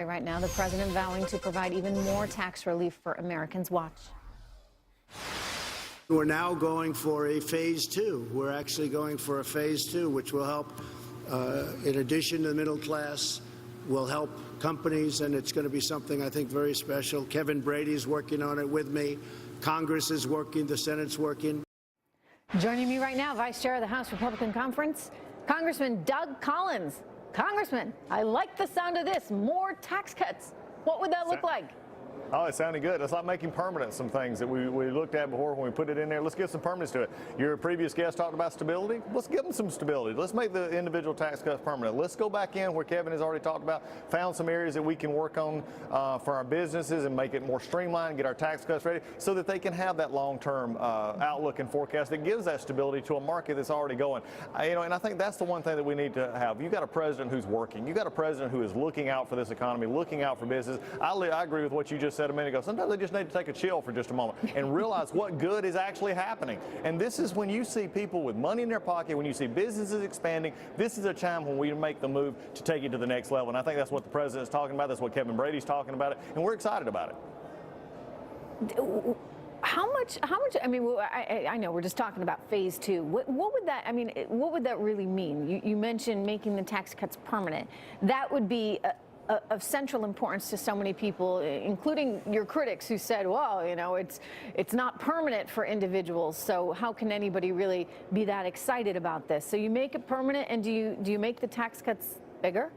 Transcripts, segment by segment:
Right now, the president vowing to provide even more tax relief for Americans. Watch. We're now going for a phase two. We're actually going for a phase two, which will help, in addition to the middle class, will help companies, and it's going to be something I think very special. Kevin Brady's working on it with me. Congress is working. The Senate's working. Joining me right now, Vice Chair of the House Republican Conference, Congressman Doug Collins. Congressman, I like the sound of this. More tax cuts. What would that look like? Oh, it sounded good. It's like making permanent some things that we looked at before when we put it in there. Let's give some permanence to it. Your previous guest talked about stability. Let's give them some stability. Let's make the individual tax cuts permanent. Let's go back in where Kevin has already talked about, found some areas that we can work on for our businesses and make it more streamlined, get our tax cuts ready so that they can have that long-term outlook and forecast that gives that stability to a market that's already going. And I think that's the one thing that we need to have. You've got a president who's working. You've got a president who is looking out for this economy, looking out for business. I agree with what you just said a minute ago. Sometimes they just need to take a chill for just a moment and realize what good is actually happening. And this is when you see people with money in their pocket, when you see businesses expanding, this is a time when we make the move to take it to the next level. And I think that's what the president is talking about. That's what Kevin Brady's talking about it. And we're excited about it. How much, I mean, I know we're just talking about phase two. What would that, I mean, what would that really mean? You mentioned making the tax cuts permanent. That would be of central importance to so many people, including your critics who said, well, it's not permanent for individuals, so how can anybody really be that excited about this? So you make it permanent, and do you make the tax cuts bigger?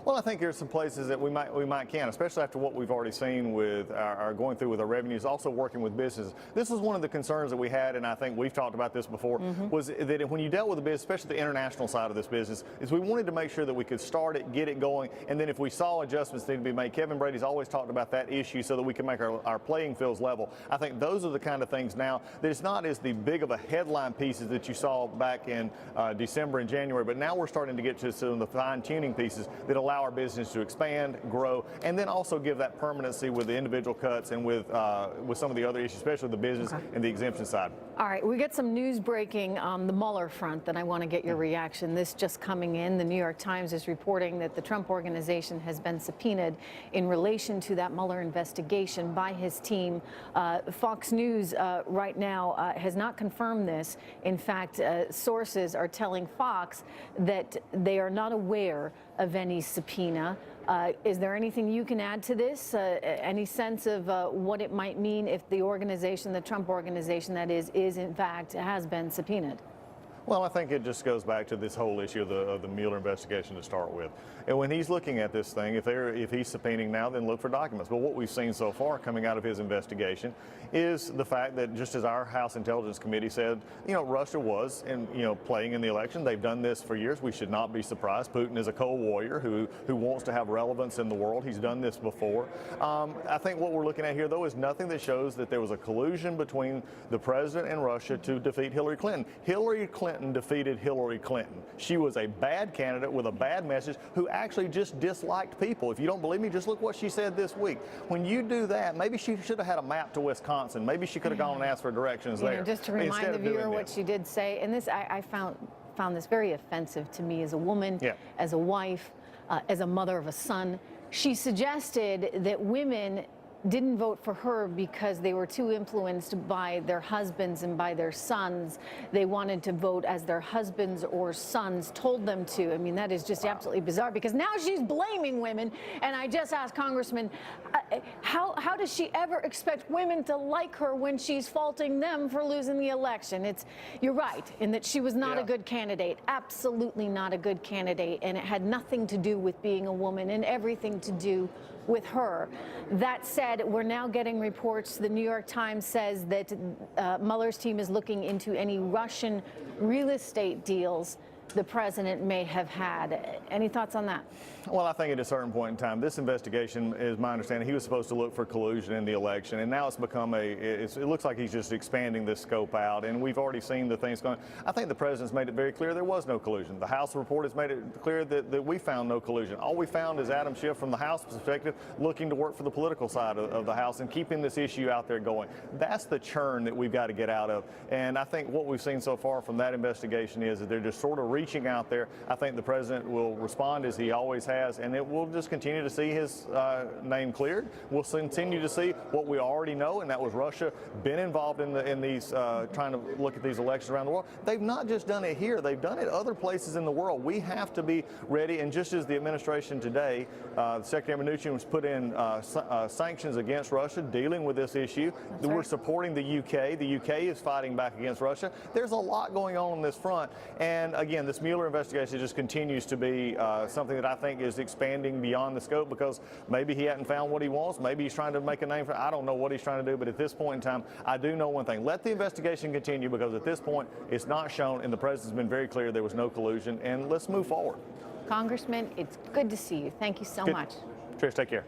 Well, I think there's some places that we might can, especially after what we've already seen with our going through with our revenues, also working with businesses. This was one of the concerns that we had, and I think we've talked about this before, was that when you dealt with the business, especially the international side of this business, is we wanted to make sure that we could start it, get it going, and then if we saw adjustments need to be made, Kevin Brady's always talked about that issue so that we can make our playing fields level. I think those are the kind of things now that it's not as the big of a headline pieces that you saw back in December and January, but now we're starting to get to some of the fine-tuning pieces that allow our business to expand, grow, and then also give that permanency with the individual cuts and with some of the other issues, especially the business and the exemption side. All right, we get some news breaking on the Mueller front that I want to get your reaction. This just coming in. The New York Times is reporting that the Trump organization has been subpoenaed in relation to that Mueller investigation by his team. Fox News right now has not confirmed this. In fact, sources are telling Fox that they are not aware of any subpoena. Is there anything you can add to this? Any sense of what it might mean if the organization, the Trump organization that is in fact has been subpoenaed? Well, I think it just goes back to this whole issue of the Mueller investigation to start with. And when he's looking at this thing, if he's subpoenaing now, then look for documents. But what we've seen so far coming out of his investigation is the fact that, just as our House Intelligence Committee said, Russia was playing in the election. They've done this for years. We should not be surprised. Putin is a cold warrior who wants to have relevance in the world. He's done this before. I think what we're looking at here, though, is nothing that shows that there was a collusion between the president and Russia to defeat Hillary Clinton. Hillary Clinton defeated Hillary Clinton. She was a bad candidate with a bad message who actually just disliked people. If you don't believe me, just look what she said this week. When you do that, maybe she should have had a map to Wisconsin. Maybe she could have gone and asked for directions there. Just to remind the viewer what she did say, and this I found this very offensive to me as a woman, as a wife, as a mother of a son. She suggested that women didn't vote for her because they were too influenced by their husbands and by their sons. They wanted to vote as their husbands or sons told them to. I mean, that is just absolutely bizarre, because now she's blaming women. And I just asked Congressman, how does she ever expect women to like her when she's faulting them for losing the election? You're right in that she was not a good candidate, absolutely not a good candidate. And it had nothing to do with being a woman and everything to do with her. That said, we're now getting reports. The New York Times says that Mueller's team is looking into any Russian real estate deals the president may have had. Any thoughts on that? Well, I think at a certain point in time, this investigation, is my understanding, he was supposed to look for collusion in the election, and now it's become it looks like he's just expanding this scope out, and we've already seen the things going. I think the president's made it very clear there was no collusion. The House report has made it clear that we found no collusion. All we found is Adam Schiff, from the House perspective, looking to work for the political side of the House and keeping this issue out there going. That's the churn that we've got to get out of, and I think what we've seen so far from that investigation is that they're just sort of reaching out there. I think the president will respond as he always has, and we'll just continue to see his name cleared. We'll continue to see what we already know, and that was Russia been involved in these trying to look at these elections around the world. They've not just done it here; they've done it other places in the world. We have to be ready. And just as the administration today, Secretary Mnuchin was put in sanctions against Russia, dealing with this issue. We're supporting the UK. The UK is fighting back against Russia. There's a lot going on this front, and again, this Mueller investigation just continues to be something that I think is expanding beyond the scope, because maybe he hadn't found what he wants. Maybe he's trying to make a name for it. I don't know what he's trying to do, but at this point in time, I do know one thing: let the investigation continue, because at this point, it's not shown, and the president's been very clear there was no collusion. And let's move forward. Congressman, it's good to see you. Thank you so much. Trish, take care.